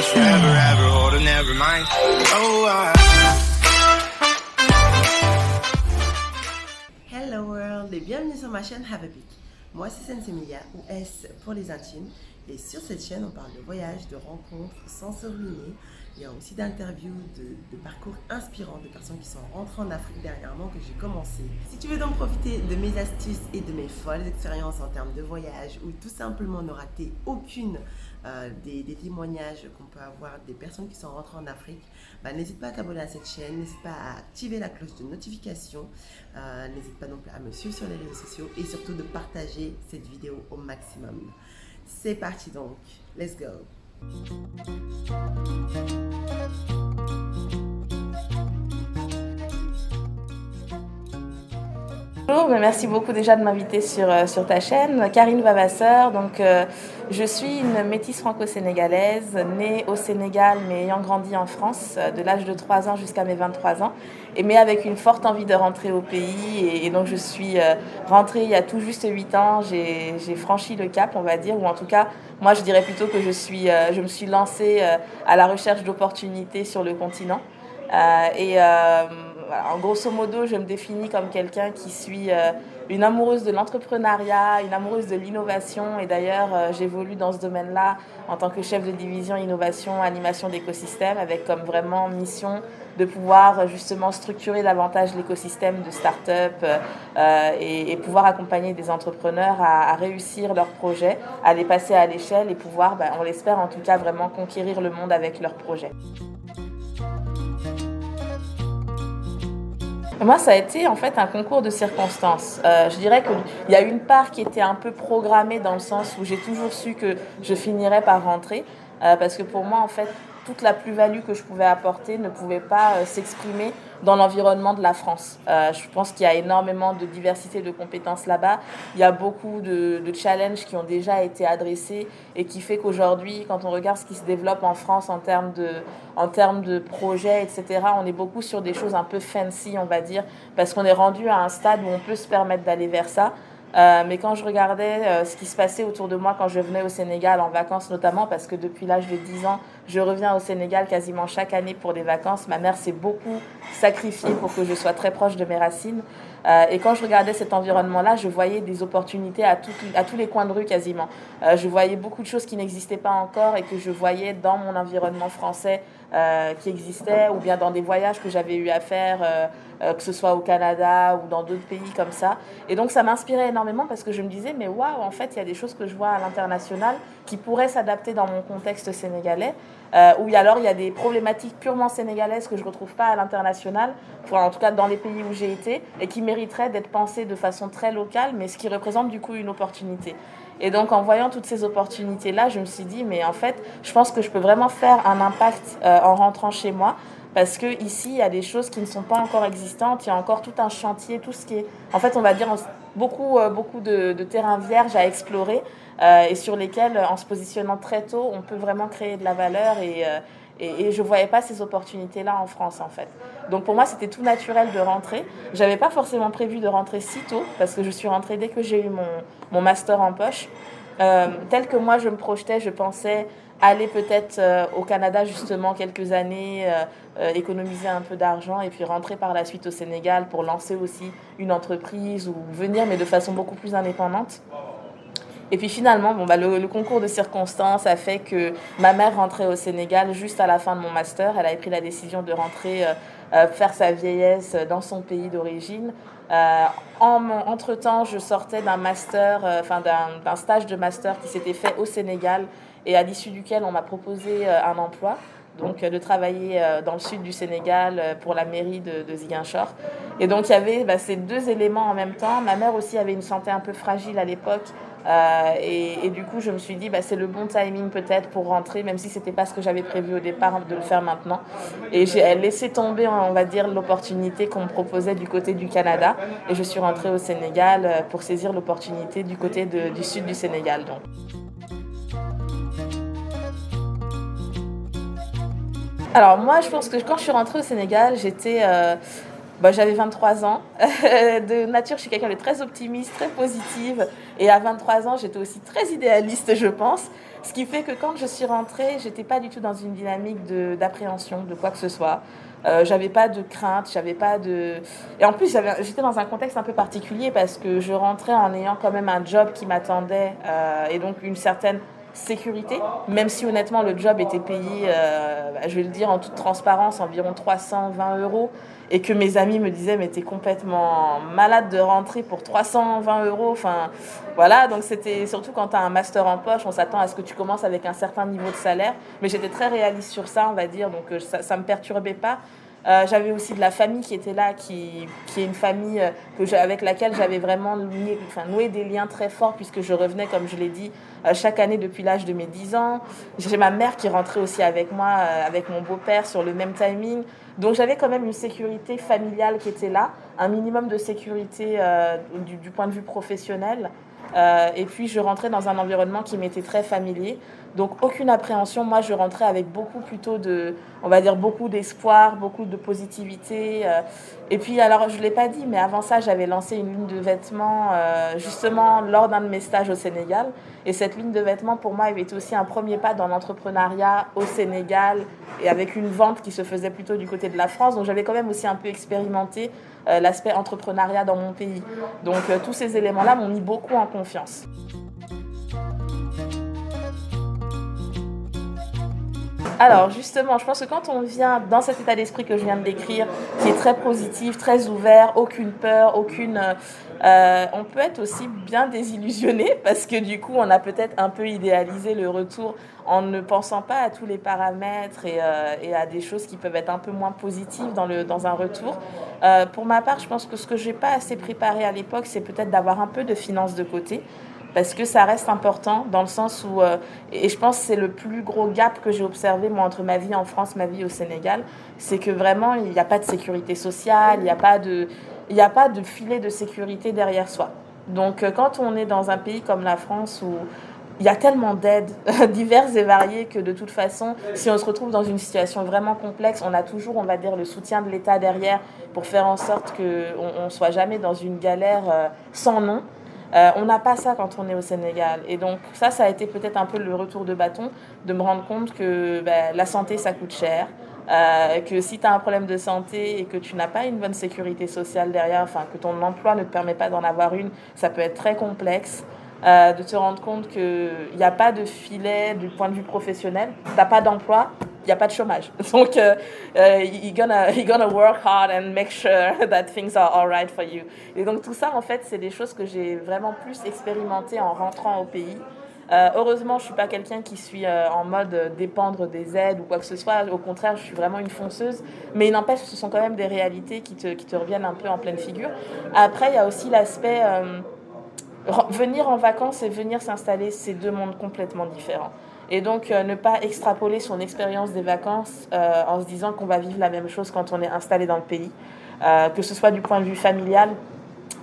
was forever, ever, hold on, never mind. Oh, Hello world et bienvenue sur ma chaîne Have a Peek. Moi c'est Sensemilia ou S pour les intimes et sur cette chaîne on parle de voyages, de rencontres sans se ruiner. Il y a aussi d'interviews, de parcours inspirants de personnes qui sont rentrées en Afrique dernièrement que j'ai commencé. Si tu veux donc profiter de mes astuces et de mes folles expériences en termes de voyage ou tout simplement ne rater aucune des témoignages qu'on peut avoir des personnes qui sont rentrées en Afrique, n'hésite pas à t'abonner à cette chaîne, n'hésite pas à activer la cloche de notification, n'hésite pas non plus à me suivre sur les réseaux sociaux et surtout de partager cette vidéo au maximum. C'est parti donc, let's go! Bonjour, merci beaucoup déjà de m'inviter sur ta chaîne. Karine Vavasseur, je suis une métisse franco-sénégalaise, née au Sénégal mais ayant grandi en France de l'âge de 3 ans jusqu'à mes 23 ans, mais avec une forte envie de rentrer au pays et donc je suis rentrée il y a tout juste 8 ans, j'ai franchi le cap on va dire, ou en tout cas moi je dirais plutôt que je me suis lancée à la recherche d'opportunités sur le continent. En grosso modo, je me définis comme quelqu'un qui suis une amoureuse de l'entrepreneuriat, une amoureuse de l'innovation. Et d'ailleurs, j'évolue dans ce domaine-là en tant que chef de division innovation, animation d'écosystème, avec comme vraiment mission de pouvoir justement structurer davantage l'écosystème de start-up et pouvoir accompagner des entrepreneurs à réussir leurs projets, à les passer à l'échelle et pouvoir, on l'espère en tout cas, vraiment conquérir le monde avec leurs projets. Moi, ça a été en fait un concours de circonstances. Je dirais qu'il y a une part qui était un peu programmée dans le sens où j'ai toujours su que je finirais par rentrer. Parce que pour moi, en fait, toute la plus-value que je pouvais apporter ne pouvait pas s'exprimer dans l'environnement de la France. Je pense qu'il y a énormément de diversité de compétences là-bas. Il y a beaucoup de challenges qui ont déjà été adressés et qui fait qu'aujourd'hui, quand on regarde ce qui se développe en France en termes de projets, etc., on est beaucoup sur des choses un peu fancy, on va dire, parce qu'on est rendu à un stade où on peut se permettre d'aller vers ça. Mais quand je regardais ce qui se passait autour de moi quand je venais au Sénégal en vacances notamment, parce que depuis l'âge de 10 ans, je reviens au Sénégal quasiment chaque année pour des vacances. Ma mère s'est beaucoup sacrifiée pour que je sois très proche de mes racines. Et quand je regardais cet environnement-là, je voyais des opportunités à tous les coins de rue quasiment. Je voyais beaucoup de choses qui n'existaient pas encore et que je voyais dans mon environnement français qui existait, ou bien dans des voyages que j'avais eu à faire, que ce soit au Canada ou dans d'autres pays comme ça. Et donc ça m'inspirait énormément parce que je me disais, mais waouh, en fait, il y a des choses que je vois à l'international qui pourraient s'adapter dans mon contexte sénégalais, ou alors il y a des problématiques purement sénégalaises que je ne retrouve pas à l'international, en tout cas dans les pays où j'ai été, et qui mériteraient d'être pensées de façon très locale, mais ce qui représente du coup une opportunité. Et donc en voyant toutes ces opportunités-là, je me suis dit, mais en fait, je pense que je peux vraiment faire un impact en rentrant chez moi, parce qu'ici, il y a des choses qui ne sont pas encore existantes, il y a encore tout un chantier, tout ce qui est, en fait, on va dire, beaucoup de terrains vierges à explorer, et sur lesquels, en se positionnant très tôt, on peut vraiment créer de la valeur et je ne voyais pas ces opportunités-là en France, en fait. Donc pour moi, c'était tout naturel de rentrer. Je n'avais pas forcément prévu de rentrer si tôt, parce que je suis rentrée dès que j'ai eu mon master en poche. Tel que moi, je me projetais, je pensais aller peut-être au Canada, justement, quelques années, économiser un peu d'argent et puis rentrer par la suite au Sénégal pour lancer aussi une entreprise ou venir, mais de façon beaucoup plus indépendante. Et puis finalement, le concours de circonstances a fait que ma mère rentrait au Sénégal juste à la fin de mon master. Elle avait pris la décision de rentrer faire sa vieillesse dans son pays d'origine. Entre-temps, je sortais d'un master, d'un stage de master qui s'était fait au Sénégal et à l'issue duquel on m'a proposé un emploi. Donc de travailler dans le sud du Sénégal pour la mairie de Ziguinchor. Et donc il y avait ces deux éléments en même temps. Ma mère aussi avait une santé un peu fragile à l'époque. Et du coup, je me suis dit, c'est le bon timing peut-être pour rentrer, même si ce n'était pas ce que j'avais prévu au départ de le faire maintenant. Et j'ai laissé tomber, on va dire, l'opportunité qu'on me proposait du côté du Canada. Et je suis rentrée au Sénégal pour saisir l'opportunité du côté du sud du Sénégal. Donc. Alors moi, je pense que quand je suis rentrée au Sénégal, j'avais 23 ans. De nature, je suis quelqu'un de très optimiste, très positive. Et à 23 ans, j'étais aussi très idéaliste, je pense. Ce qui fait que quand je suis rentrée, j'étais pas du tout dans une dynamique d'appréhension de quoi que ce soit. J'avais pas de crainte, j'avais pas de... Et en plus, j'étais dans un contexte un peu particulier parce que je rentrais en ayant quand même un job qui m'attendait et donc une certaine sécurité, même si honnêtement le job était payé, je vais le dire en toute transparence, environ 320 euros, et que mes amis me disaient mais t'es complètement malade de rentrer pour 320 euros, enfin voilà, donc c'était surtout quand tu as un master en poche, on s'attend à ce que tu commences avec un certain niveau de salaire, mais j'étais très réaliste sur ça, on va dire, donc ça me perturbait pas. J'avais aussi de la famille qui était là, qui est une famille avec laquelle j'avais vraiment noué des liens très forts puisque je revenais, comme je l'ai dit, chaque année depuis l'âge de mes 10 ans. J'ai ma mère qui rentrait aussi avec moi, avec mon beau-père sur le même timing. Donc j'avais quand même une sécurité familiale qui était là, un minimum de sécurité du point de vue professionnel. Et puis je rentrais dans un environnement qui m'était très familier. Donc aucune appréhension, moi je rentrais avec beaucoup plutôt on va dire beaucoup d'espoir, beaucoup de positivité. Et puis alors je ne l'ai pas dit, mais avant ça j'avais lancé une ligne de vêtements justement lors d'un de mes stages au Sénégal. Et cette ligne de vêtements pour moi avait été aussi un premier pas dans l'entrepreneuriat au Sénégal et avec une vente qui se faisait plutôt du côté de la France. Donc j'avais quand même aussi un peu expérimenté l'aspect entrepreneuriat dans mon pays. Donc tous ces éléments-là m'ont mis beaucoup en confiance. Alors justement, je pense que quand on vient dans cet état d'esprit que je viens de décrire, qui est très positif, très ouvert, aucune peur, on peut être aussi bien désillusionné parce que du coup, on a peut-être un peu idéalisé le retour en ne pensant pas à tous les paramètres et à des choses qui peuvent être un peu moins positives dans un retour. Pour ma part, je pense que ce que je n'ai pas assez préparé à l'époque, c'est peut-être d'avoir un peu de finances de côté. Parce que ça reste important dans le sens où, et je pense que c'est le plus gros gap que j'ai observé moi entre ma vie en France, ma vie au Sénégal, c'est que vraiment il n'y a pas de sécurité sociale, il n'y a pas de filet de sécurité derrière soi. Donc quand on est dans un pays comme la France où il y a tellement d'aides diverses et variées que de toute façon, si on se retrouve dans une situation vraiment complexe, on a toujours, on va dire, le soutien de l'État derrière pour faire en sorte qu'on ne soit jamais dans une galère sans nom. On n'a pas ça quand on est au Sénégal. Et donc ça a été peut-être un peu le retour de bâton, de me rendre compte que la santé, ça coûte cher. Que si tu as un problème de santé et que tu n'as pas une bonne sécurité sociale derrière, enfin que ton emploi ne te permet pas d'en avoir une, ça peut être très complexe. De te rendre compte qu'il n'y a pas de filet du point de vue professionnel, tu n'as pas d'emploi, il n'y a pas de chômage. Donc, you're gonna work hard and make sure that things are all right for you. Et donc, tout ça, en fait, c'est des choses que j'ai vraiment plus expérimentées en rentrant au pays. Heureusement, je ne suis pas quelqu'un qui suis en mode dépendre des aides ou quoi que ce soit. Au contraire, je suis vraiment une fonceuse. Mais il n'empêche que ce sont quand même des réalités qui te reviennent un peu en pleine figure. Après, il y a aussi l'aspect... venir en vacances et venir s'installer, c'est deux mondes complètement différents. Et donc, ne pas extrapoler son expérience des vacances en se disant qu'on va vivre la même chose quand on est installé dans le pays. Que ce soit du point de vue familial,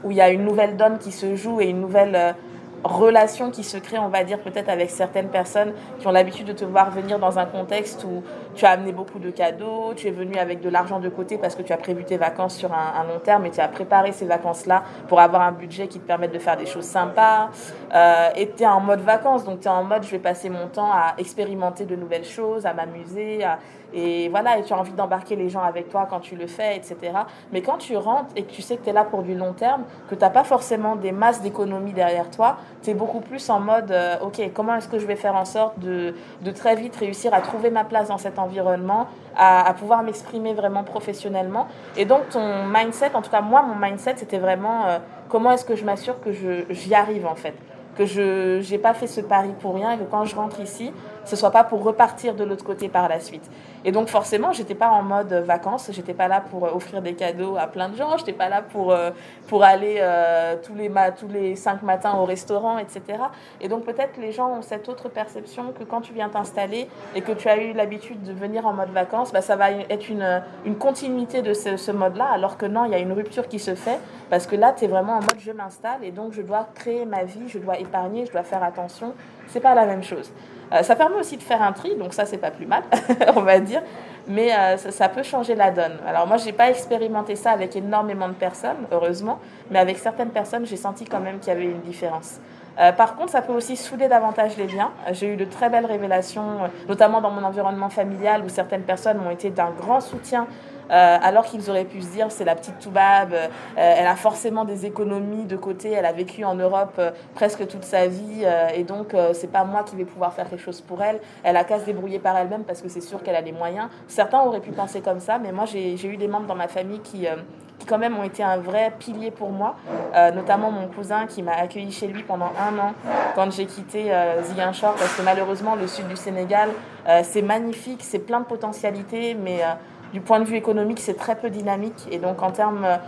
où il y a une nouvelle donne qui se joue et une nouvelle relation qui se crée, on va dire, peut-être avec certaines personnes qui ont l'habitude de te voir venir dans un contexte où tu as amené beaucoup de cadeaux, tu es venu avec de l'argent de côté parce que tu as prévu tes vacances sur un long terme et tu as préparé ces vacances-là pour avoir un budget qui te permette de faire des choses sympas. Et tu es en mode vacances, donc tu es en mode je vais passer mon temps à expérimenter de nouvelles choses, à m'amuser, et voilà, et tu as envie d'embarquer les gens avec toi quand tu le fais, etc. Mais quand tu rentres et que tu sais que tu es là pour du long terme, que tu n'as pas forcément des masses d'économies derrière toi, tu es beaucoup plus en mode ok, comment est-ce que je vais faire en sorte de très vite réussir à trouver ma place dans cet environnement, à pouvoir m'exprimer vraiment professionnellement. Et donc ton mindset, en tout cas moi, mon mindset, c'était vraiment comment est-ce que je m'assure que j'y arrive en fait, que je n'ai pas fait ce pari pour rien et que quand je rentre ici, ce ne soit pas pour repartir de l'autre côté par la suite. Et donc forcément, je n'étais pas en mode vacances, je n'étais pas là pour offrir des cadeaux à plein de gens, je n'étais pas là pour aller tous les 5 matins au restaurant, etc. Et donc peut-être les gens ont cette autre perception que quand tu viens t'installer et que tu as eu l'habitude de venir en mode vacances, ça va être une continuité de ce mode-là, alors que non, il y a une rupture qui se fait, parce que là, tu es vraiment en mode je m'installe et donc je dois créer ma vie, je dois épargner, je dois faire attention. C'est pas la même chose. Ça permet aussi de faire un tri, donc ça, c'est pas plus mal, on va dire. Mais ça peut changer la donne. Alors moi, j'ai pas expérimenté ça avec énormément de personnes, heureusement. Mais avec certaines personnes, j'ai senti quand même qu'il y avait une différence. Par contre, ça peut aussi souder davantage les liens. J'ai eu de très belles révélations, notamment dans mon environnement familial, où certaines personnes m'ont été d'un grand soutien, alors qu'ils auraient pu se dire c'est la petite Toubab, elle a forcément des économies de côté, elle a vécu en Europe presque toute sa vie, et donc c'est pas moi qui vais pouvoir faire quelque chose pour elle, elle a qu'à se débrouiller par elle-même parce que c'est sûr qu'elle a les moyens. Certains auraient pu penser comme ça, mais moi j'ai eu des membres dans ma famille qui quand même ont été un vrai pilier pour moi, notamment mon cousin qui m'a accueilli chez lui pendant 1 an quand j'ai quitté Ziguinchor, parce que malheureusement le sud du Sénégal, c'est magnifique, c'est plein de potentialités, mais du point de vue économique, c'est très peu dynamique. Et donc,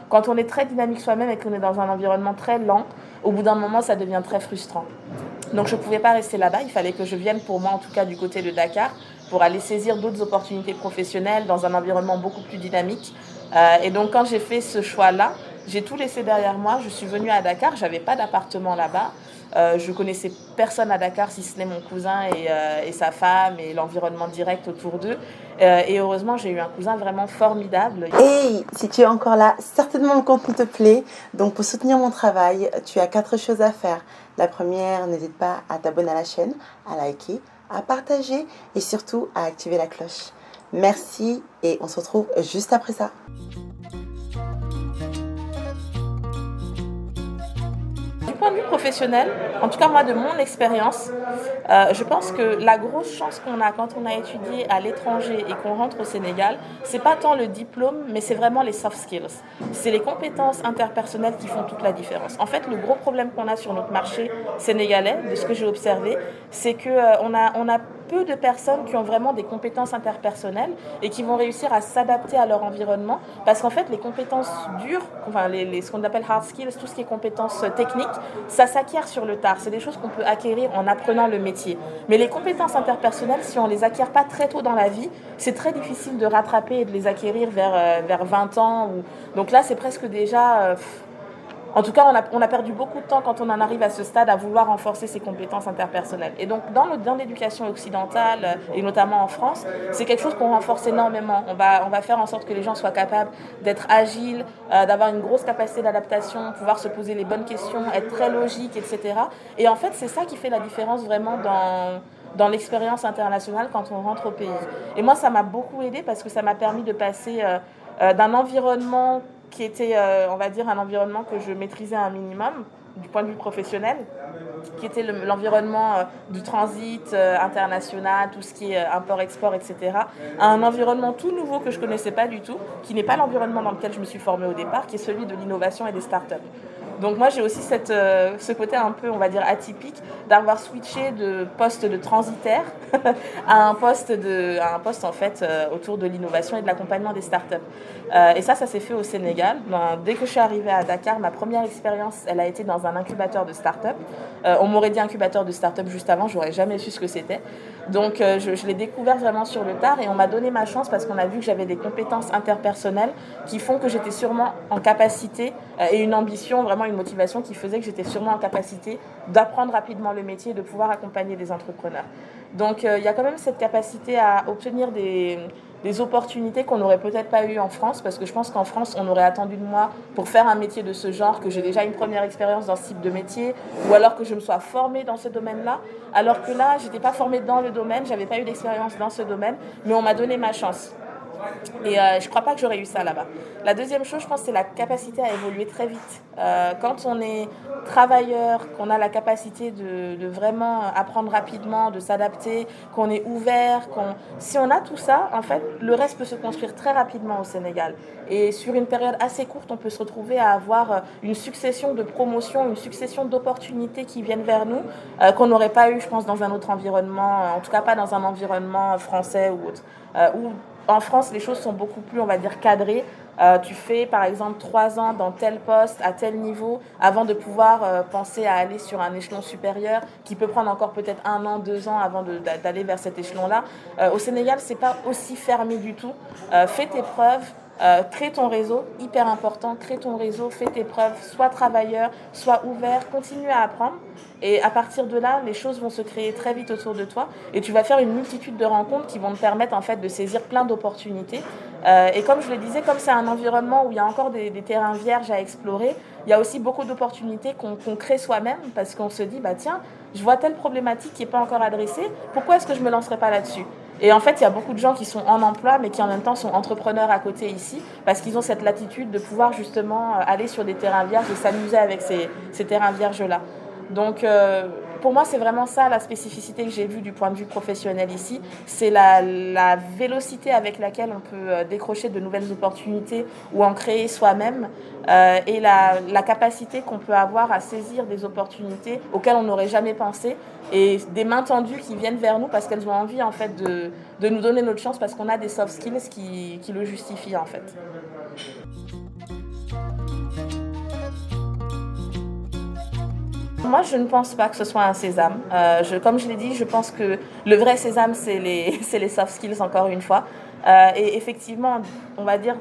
quand on est très dynamique soi-même et qu'on est dans un environnement très lent, au bout d'un moment, ça devient très frustrant. Donc, je ne pouvais pas rester là-bas. Il fallait que je vienne, pour moi, en tout cas, du côté de Dakar, pour aller saisir d'autres opportunités professionnelles dans un environnement beaucoup plus dynamique. Et donc, quand j'ai fait ce choix-là, j'ai tout laissé derrière moi. Je suis venue à Dakar. Je n'avais pas d'appartement là-bas. Je connaissais personne à Dakar, si ce n'est mon cousin et sa femme et l'environnement direct autour d'eux. Et heureusement, j'ai eu un cousin vraiment formidable. Hey, si tu es encore là, certainement le contenu te plaît. Donc pour soutenir mon travail, tu as 4 choses à faire. La première, n'hésite pas à t'abonner à la chaîne, à liker, à partager et surtout à activer la cloche. Merci et on se retrouve juste après ça. Du point de vue professionnel, en tout cas moi de mon expérience, je pense que la grosse chance qu'on a quand on a étudié à l'étranger et qu'on rentre au Sénégal, c'est pas tant le diplôme, mais c'est vraiment les soft skills. C'est les compétences interpersonnelles qui font toute la différence. En fait, le gros problème qu'on a sur notre marché sénégalais, de ce que j'ai observé, c'est qu'on a peu de personnes qui ont vraiment des compétences interpersonnelles et qui vont réussir à s'adapter à leur environnement, parce qu'en fait les compétences dures, enfin ce qu'on appelle hard skills, tout ce qui est compétences techniques, ça s'acquiert sur le tard. C'est des choses qu'on peut acquérir en apprenant le métier. Mais les compétences interpersonnelles, si on ne les acquiert pas très tôt dans la vie, c'est très difficile de rattraper et de les acquérir vers 20 ans. Donc là, c'est presque déjà... En tout cas, on a perdu beaucoup de temps quand on en arrive à ce stade à vouloir renforcer ses compétences interpersonnelles. Et donc, dans l'éducation occidentale, et notamment en France, c'est quelque chose qu'on renforce énormément. On va faire en sorte que les gens soient capables d'être agiles, d'avoir une grosse capacité d'adaptation, pouvoir se poser les bonnes questions, être très logique, etc. Et en fait, c'est ça qui fait la différence vraiment dans l'expérience internationale quand on rentre au pays. Et moi, ça m'a beaucoup aidé parce que ça m'a permis de passer d'un environnement qui était, on va dire, un environnement que je maîtrisais un minimum du point de vue professionnel, qui était l'environnement du transit international, tout ce qui est import-export, etc., à un environnement tout nouveau que je ne connaissais pas du tout, qui n'est pas l'environnement dans lequel je me suis formée au départ, qui est celui de l'innovation et des startups. Donc moi, j'ai aussi ce côté un peu, on va dire, atypique d'avoir switché de poste de transitaire à un poste en fait autour de l'innovation et de l'accompagnement des startups. Et ça s'est fait au Sénégal. Dès que je suis arrivée à Dakar, ma première expérience, elle a été dans un incubateur de start-up. On m'aurait dit incubateur de start-up juste avant, j'aurais jamais su ce que c'était. Donc je l'ai découvert vraiment sur le tard et on m'a donné ma chance parce qu'on a vu que j'avais des compétences interpersonnelles qui font que j'étais sûrement en capacité et une ambition, vraiment une motivation qui faisait que j'étais sûrement en capacité d'apprendre rapidement le métier et de pouvoir accompagner des entrepreneurs. Donc il y a quand même cette capacité à obtenir des opportunités qu'on n'aurait peut-être pas eues en France, parce que je pense qu'en France, on aurait attendu de moi pour faire un métier de ce genre, que j'ai déjà une première expérience dans ce type de métier, ou alors que je me sois formée dans ce domaine-là, alors que là, je n'étais pas formée dans le domaine, je n'avais pas eu d'expérience dans ce domaine, mais on m'a donné ma chance. Et je ne crois pas que j'aurais eu ça là-bas. La deuxième chose, je pense, c'est la capacité à évoluer très vite. Quand on est travailleur, qu'on a la capacité de vraiment apprendre rapidement, de s'adapter, qu'on est ouvert, si on a tout ça, en fait, le reste peut se construire très rapidement au Sénégal. Et sur une période assez courte, on peut se retrouver à avoir une succession de promotions, une succession d'opportunités qui viennent vers nous, qu'on n'aurait pas eu, je pense, dans un autre environnement, en tout cas pas dans un environnement français ou autre. En France, les choses sont beaucoup plus, on va dire, cadrées. Tu fais, par exemple, 3 ans dans tel poste, à tel niveau, avant de pouvoir penser à aller sur un échelon supérieur, qui peut prendre encore peut-être 1 an, 2 ans avant d'aller vers cet échelon-là. Au Sénégal, c'est pas aussi fermé du tout. Fais tes preuves. Crée ton réseau, hyper important, crée ton réseau, fais tes preuves, sois travailleur, sois ouvert, continue à apprendre. Et à partir de là, les choses vont se créer très vite autour de toi et tu vas faire une multitude de rencontres qui vont te permettre en fait de saisir plein d'opportunités Et comme je le disais, comme c'est un environnement où il y a encore des terrains vierges à explorer, il y a aussi beaucoup d'opportunités qu'on crée soi-même parce qu'on se dit, bah tiens, je vois telle problématique qui n'est pas encore adressée, pourquoi est-ce que je ne me lancerai pas là-dessus? Et en fait, il y a beaucoup de gens qui sont en emploi, mais qui en même temps sont entrepreneurs à côté ici, parce qu'ils ont cette latitude de pouvoir justement aller sur des terrains vierges et s'amuser avec ces terrains vierges-là. Donc, pour moi, c'est vraiment ça la spécificité que j'ai vue du point de vue professionnel ici. C'est la vélocité avec laquelle on peut décrocher de nouvelles opportunités ou en créer soi-même et la capacité qu'on peut avoir à saisir des opportunités auxquelles on n'aurait jamais pensé et des mains tendues qui viennent vers nous parce qu'elles ont envie en fait de nous donner notre chance parce qu'on a des soft skills qui le justifient en fait. Moi, je ne pense pas que ce soit un sésame. Comme je l'ai dit, je pense que le vrai sésame, c'est les soft skills, encore une fois. Et effectivement, on va dire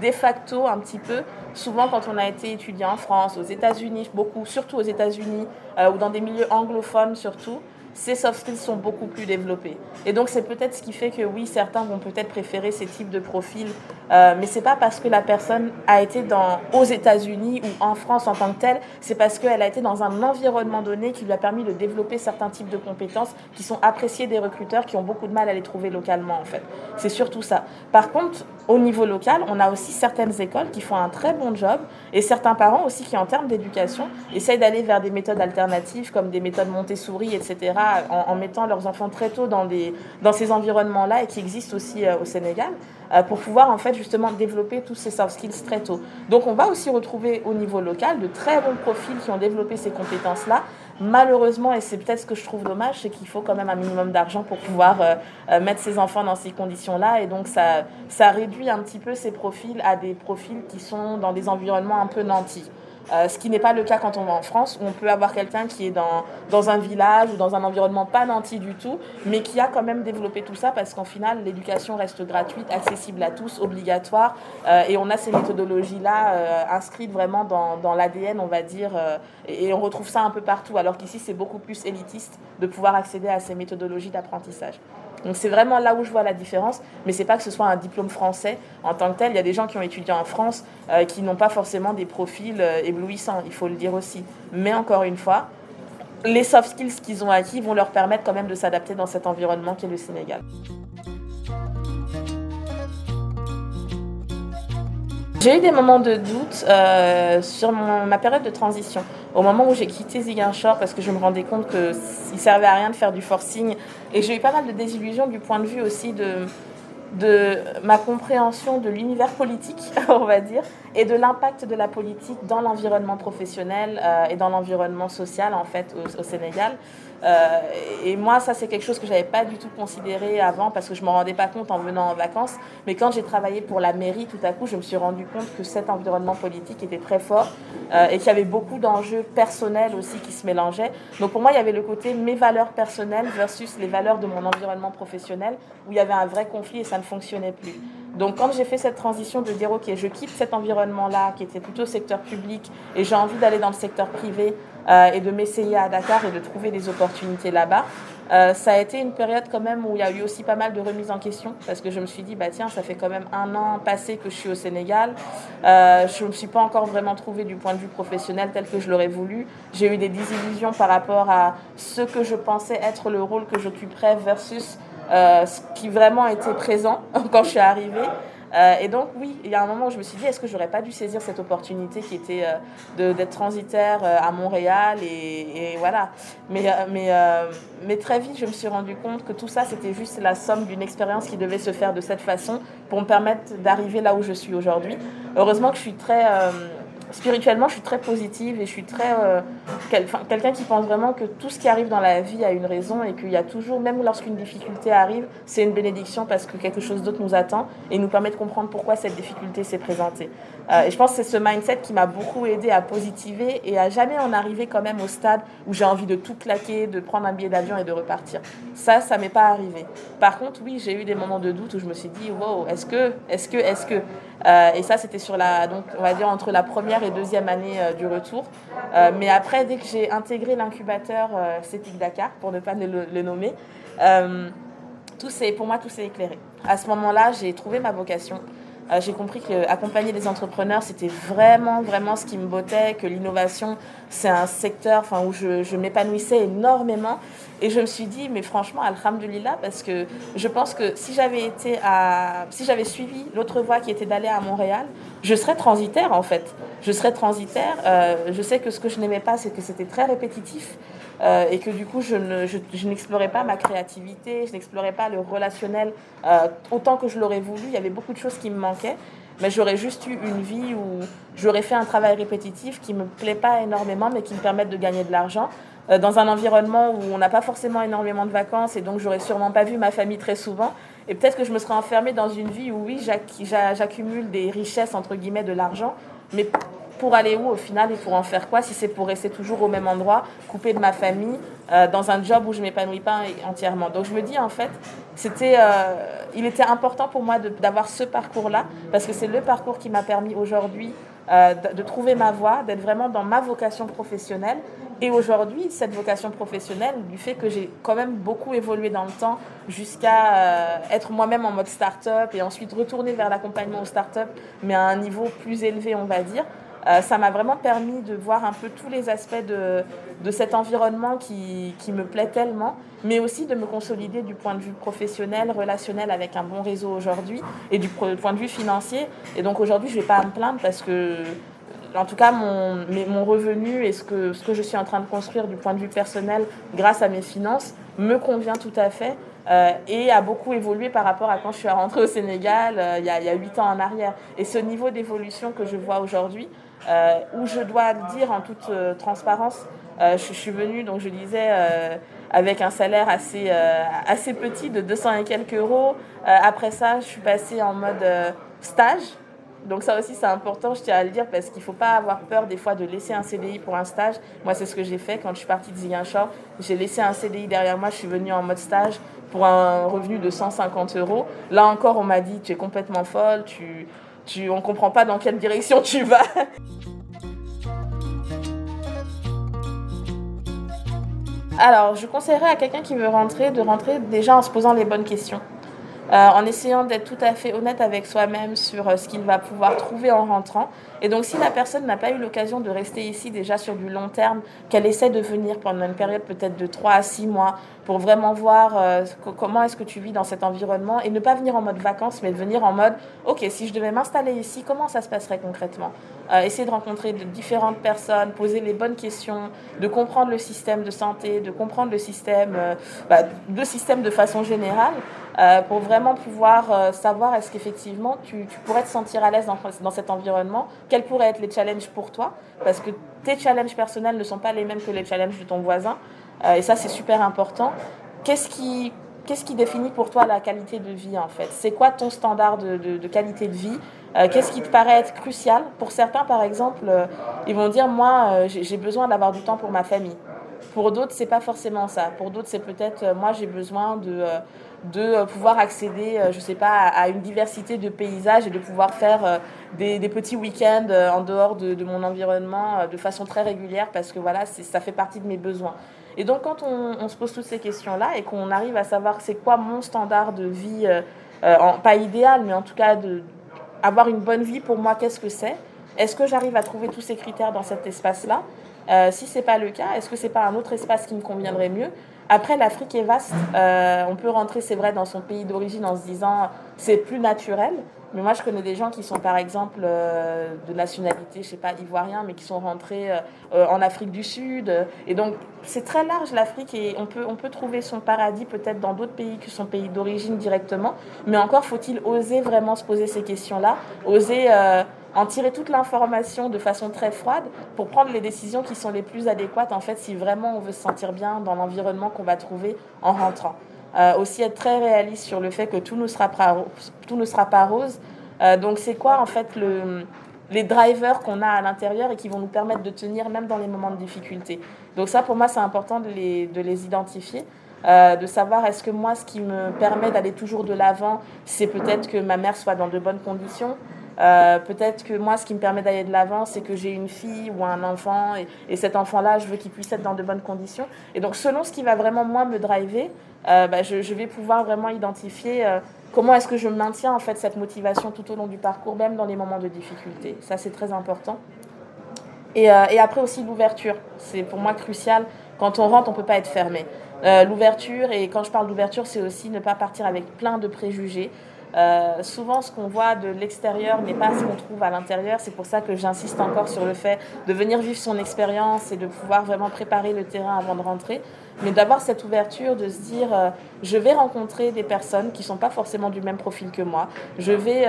de facto un petit peu, souvent quand on a été étudiant en France, aux États-Unis, beaucoup, surtout aux États-Unis, ou dans des milieux anglophones surtout, ces soft skills sont beaucoup plus développés. Et donc c'est peut-être ce qui fait que oui, certains vont peut-être préférer ces types de profils, mais c'est pas parce que la personne a été aux États-Unis ou en France en tant que telle, c'est parce qu'elle a été dans un environnement donné qui lui a permis de développer certains types de compétences qui sont appréciées des recruteurs qui ont beaucoup de mal à les trouver localement en fait. C'est surtout ça. Par contre, au niveau local, on a aussi certaines écoles qui font un très bon job et certains parents aussi qui, en termes d'éducation, essayent d'aller vers des méthodes alternatives comme des méthodes Montessori, etc., en mettant leurs enfants très tôt dans ces environnements-là et qui existent aussi au Sénégal pour pouvoir en fait justement développer tous ces soft skills très tôt. Donc on va aussi retrouver au niveau local de très bons profils qui ont développé ces compétences-là. Malheureusement, et c'est peut-être ce que je trouve dommage, c'est qu'il faut quand même un minimum d'argent pour pouvoir mettre ses enfants dans ces conditions-là. Et donc, ça réduit un petit peu ces profils à des profils qui sont dans des environnements un peu nantis. Ce qui n'est pas le cas quand on va en France, où on peut avoir quelqu'un qui est dans un village ou dans un environnement pas nanti du tout, mais qui a quand même développé tout ça parce qu'en final, l'éducation reste gratuite, accessible à tous, obligatoire, et on a ces méthodologies-là inscrites vraiment dans l'ADN, on va dire, et on retrouve ça un peu partout, alors qu'ici, c'est beaucoup plus élitiste de pouvoir accéder à ces méthodologies d'apprentissage. Donc c'est vraiment là où je vois la différence, mais c'est pas que ce soit un diplôme français en tant que tel. Il y a des gens qui ont étudié en France qui n'ont pas forcément des profils éblouissants, il faut le dire aussi. Mais encore une fois, les soft skills qu'ils ont acquis vont leur permettre quand même de s'adapter dans cet environnement qu'est le Sénégal. J'ai eu des moments de doute sur ma période de transition. Au moment où j'ai quitté Ziguinchor parce que je me rendais compte qu'il ne servait à rien de faire du forcing. Et j'ai eu pas mal de désillusions du point de vue aussi de ma compréhension de l'univers politique, on va dire, et de l'impact de la politique dans l'environnement professionnel et dans l'environnement social, en fait, au Sénégal. Et moi, ça, c'est quelque chose que je n'avais pas du tout considéré avant parce que je ne me rendais pas compte en venant en vacances. Mais quand j'ai travaillé pour la mairie, tout à coup, je me suis rendu compte que cet environnement politique était très fort et qu'il y avait beaucoup d'enjeux personnels aussi qui se mélangeaient. Donc pour moi, il y avait le côté mes valeurs personnelles versus les valeurs de mon environnement professionnel où il y avait un vrai conflit et ça ne fonctionnait plus. Donc quand j'ai fait cette transition de dire ok, je quitte cet environnement-là qui était plutôt secteur public et j'ai envie d'aller dans le secteur privé et de m'essayer à Dakar et de trouver des opportunités là-bas, ça a été une période quand même où il y a eu aussi pas mal de remises en question parce que je me suis dit bah tiens, ça fait quand même 1 an passé que je suis au Sénégal, je ne me suis pas encore vraiment trouvée du point de vue professionnel tel que je l'aurais voulu. J'ai eu des désillusions par rapport à ce que je pensais être le rôle que j'occuperais versus ce qui vraiment était présent quand je suis arrivée. Et donc oui, il y a un moment où je me suis dit est-ce que j'aurais pas dû saisir cette opportunité qui était d'être transitaire à Montréal et voilà. Mais très vite je me suis rendu compte que tout ça c'était juste la somme d'une expérience qui devait se faire de cette façon pour me permettre d'arriver là où je suis aujourd'hui. Heureusement que je suis très spirituellement, je suis très positive et je suis très quelqu'un qui pense vraiment que tout ce qui arrive dans la vie a une raison et qu'il y a toujours, même lorsqu'une difficulté arrive, c'est une bénédiction parce que quelque chose d'autre nous attend et nous permet de comprendre pourquoi cette difficulté s'est présentée. Et je pense que c'est ce mindset qui m'a beaucoup aidé à positiver et à jamais en arriver quand même au stade où j'ai envie de tout claquer, de prendre un billet d'avion et de repartir. Ça m'est pas arrivé. Par contre, oui, j'ai eu des moments de doute où je me suis dit, wow, est-ce que et ça, c'était donc, on va dire, entre la première et deuxième année du retour. Mais après, dès que j'ai intégré l'incubateur CETIC Dakar, pour ne pas le nommer, pour moi, tout s'est éclairé. À ce moment-là, j'ai trouvé ma vocation. J'ai compris qu'accompagner les entrepreneurs, c'était vraiment, vraiment ce qui me bottait, que l'innovation, c'est un secteur où je m'épanouissais énormément. Et je me suis dit, mais franchement, alhamdoulilah, parce que je pense que si j'avais suivi l'autre voie qui était d'aller à Montréal, je serais transitaire en fait. Je serais transitaire. Je sais que ce que je n'aimais pas, c'est que c'était très répétitif. Et que du coup, je n'explorais pas ma créativité, je n'explorais pas le relationnel autant que je l'aurais voulu. Il y avait beaucoup de choses qui me manquaient, mais j'aurais juste eu une vie où j'aurais fait un travail répétitif qui ne me plaît pas énormément, mais qui me permette de gagner de l'argent. Dans un environnement où on n'a pas forcément énormément de vacances, et donc j'aurais sûrement pas vu ma famille très souvent. Et peut-être que je me serais enfermée dans une vie où oui, j'accumule des richesses, entre guillemets, de l'argent, mais pour aller où au final et pour en faire quoi si c'est pour rester toujours au même endroit, coupé de ma famille, dans un job où je ne m'épanouis pas entièrement. Donc je me dis en fait, il était important pour moi d'avoir ce parcours-là parce que c'est le parcours qui m'a permis aujourd'hui de trouver ma voie, d'être vraiment dans ma vocation professionnelle. Et aujourd'hui, cette vocation professionnelle, du fait que j'ai quand même beaucoup évolué dans le temps jusqu'à être moi-même en mode start-up et ensuite retourner vers l'accompagnement aux start-up, mais à un niveau plus élevé, on va dire, ça m'a vraiment permis de voir un peu tous les aspects de cet environnement qui me plaît tellement, mais aussi de me consolider du point de vue professionnel, relationnel avec un bon réseau aujourd'hui et du point de vue financier. Et donc aujourd'hui, je ne vais pas me plaindre parce que, en tout cas, mon revenu et ce que je suis en train de construire du point de vue personnel grâce à mes finances me convient tout à fait. Et a beaucoup évolué par rapport à quand je suis rentrée au Sénégal il y a 8 ans en arrière. Et ce niveau d'évolution que je vois aujourd'hui, où je dois le dire en toute transparence, je suis venue, donc je disais, avec un salaire assez petit de 200 et quelques euros. Après ça, je suis passée en mode stage. Donc ça aussi c'est important, je tiens à le dire, parce qu'il ne faut pas avoir peur des fois de laisser un CDI pour un stage. Moi c'est ce que j'ai fait quand je suis partie de Ziguinchor. J'ai laissé un CDI derrière moi, je suis venue en mode stage pour un revenu de 150 euros. Là encore on m'a dit tu es complètement folle, on ne comprend pas dans quelle direction tu vas. Alors je conseillerais à quelqu'un qui veut rentrer de rentrer déjà en se posant les bonnes questions. En essayant d'être tout à fait honnête avec soi-même sur ce qu'il va pouvoir trouver en rentrant. Et donc si la personne n'a pas eu l'occasion de rester ici déjà sur du long terme, qu'elle essaie de venir pendant une période peut-être de 3 à 6 mois pour vraiment voir comment est-ce que tu vis dans cet environnement et ne pas venir en mode vacances, mais venir en mode « Ok, si je devais m'installer ici, comment ça se passerait concrètement ?» Essayer de rencontrer de différentes personnes, poser les bonnes questions, de comprendre le système de santé, de comprendre le système de façon générale, pour vraiment pouvoir savoir est-ce qu'effectivement tu pourrais te sentir à l'aise dans cet environnement, quels pourraient être les challenges pour toi, parce que tes challenges personnels ne sont pas les mêmes que les challenges de ton voisin, et ça c'est super important. Qu'est-ce qui définit pour toi la qualité de vie en fait? C'est quoi ton standard de qualité de vie? Qu'est-ce qui te paraît être crucial? Pour certains par exemple, ils vont dire moi j'ai besoin d'avoir du temps pour ma famille. Pour d'autres, c'est pas forcément ça. Pour d'autres, c'est peut-être moi j'ai besoin de pouvoir accéder, je sais pas, à une diversité de paysages et de pouvoir faire des petits week-ends en dehors de mon environnement de façon très régulière parce que voilà, ça fait partie de mes besoins. Et donc quand on se pose toutes ces questions-là et qu'on arrive à savoir c'est quoi mon standard de vie, pas idéal, mais en tout cas avoir une bonne vie pour moi, qu'est-ce que c'est? Est-ce que j'arrive à trouver tous ces critères dans cet espace-là? Si ce n'est pas le cas, est-ce que ce n'est pas un autre espace qui me conviendrait mieux? Après, l'Afrique est vaste. On peut rentrer, c'est vrai, dans son pays d'origine en se disant c'est plus naturel. Mais moi, je connais des gens qui sont, par exemple, de nationalité, je sais pas, ivoirien, mais qui sont rentrés en Afrique du Sud. Et donc, c'est très large, l'Afrique, et on peut trouver son paradis peut-être dans d'autres pays que son pays d'origine directement. Mais encore, faut-il oser vraiment se poser ces questions-là, oser en tirer toute l'information de façon très froide pour prendre les décisions qui sont les plus adéquates, en fait, si vraiment on veut se sentir bien dans l'environnement qu'on va trouver en rentrant. Aussi être très réaliste sur le fait que tout ne sera pas rose. Donc c'est quoi en fait les drivers qu'on a à l'intérieur et qui vont nous permettre de tenir même dans les moments de difficulté. Donc ça pour moi c'est important de les identifier, de savoir est-ce que moi ce qui me permet d'aller toujours de l'avant c'est peut-être que ma mère soit dans de bonnes conditions, Peut-être que moi, ce qui me permet d'aller de l'avant, c'est que j'ai une fille ou un enfant et cet enfant-là, je veux qu'il puisse être dans de bonnes conditions. Et donc, selon ce qui va vraiment, moi, me driver, je vais pouvoir vraiment identifier comment est-ce que je maintiens en fait cette motivation tout au long du parcours, même dans les moments de difficulté. Ça, c'est très important. Et après aussi l'ouverture, c'est pour moi crucial. Quand on rentre, on ne peut pas être fermé. L'ouverture, et quand je parle d'ouverture, c'est aussi ne pas partir avec plein de préjugés. Souvent, ce qu'on voit de l'extérieur n'est pas ce qu'on trouve à l'intérieur. C'est pour ça que j'insiste encore sur le fait de venir vivre son expérience et de pouvoir vraiment préparer le terrain avant de rentrer. Mais d'avoir cette ouverture, de se dire je vais rencontrer des personnes qui ne sont pas forcément du même profil que moi. Je vais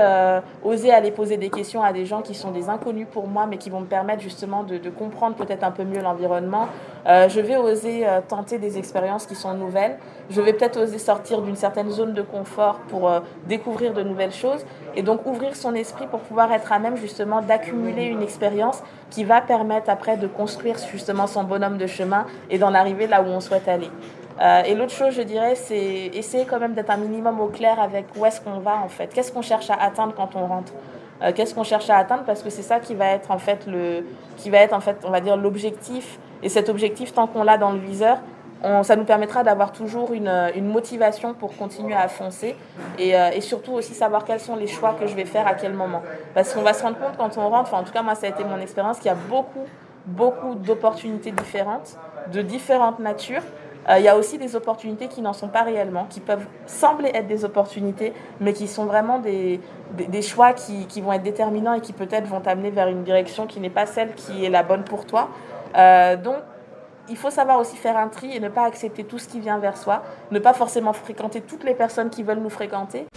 oser aller poser des questions à des gens qui sont des inconnus pour moi, mais qui vont me permettre justement de comprendre peut-être un peu mieux l'environnement. Je vais oser tenter des expériences qui sont nouvelles. Je vais peut-être oser sortir d'une certaine zone de confort pour découvrir de nouvelles choses et donc ouvrir son esprit pour pouvoir être à même justement d'accumuler une expérience qui va permettre après de construire justement son bonhomme de chemin et d'en arriver là où on souhaite aller. Et l'autre chose, je dirais, c'est essayer quand même d'être un minimum au clair avec où est-ce qu'on va en fait. Qu'est-ce qu'on cherche à atteindre quand on rentre? Qu'est-ce qu'on cherche à atteindre? Parce que c'est ça qui va être en fait on va dire l'objectif. Et cet objectif, tant qu'on l'a dans le viseur, ça nous permettra d'avoir toujours une motivation pour continuer à foncer et surtout aussi savoir quels sont les choix que je vais faire à quel moment. Parce qu'on va se rendre compte quand on rentre, enfin en tout cas moi ça a été mon expérience, qu'il y a beaucoup d'opportunités différentes, de différentes natures. Il y a aussi des opportunités qui n'en sont pas réellement, qui peuvent sembler être des opportunités, mais qui sont vraiment des choix qui vont être déterminants et qui peut-être vont t'amener vers une direction qui n'est pas celle qui est la bonne pour toi. Donc, il faut savoir aussi faire un tri et ne pas accepter tout ce qui vient vers soi, ne pas forcément fréquenter toutes les personnes qui veulent nous fréquenter.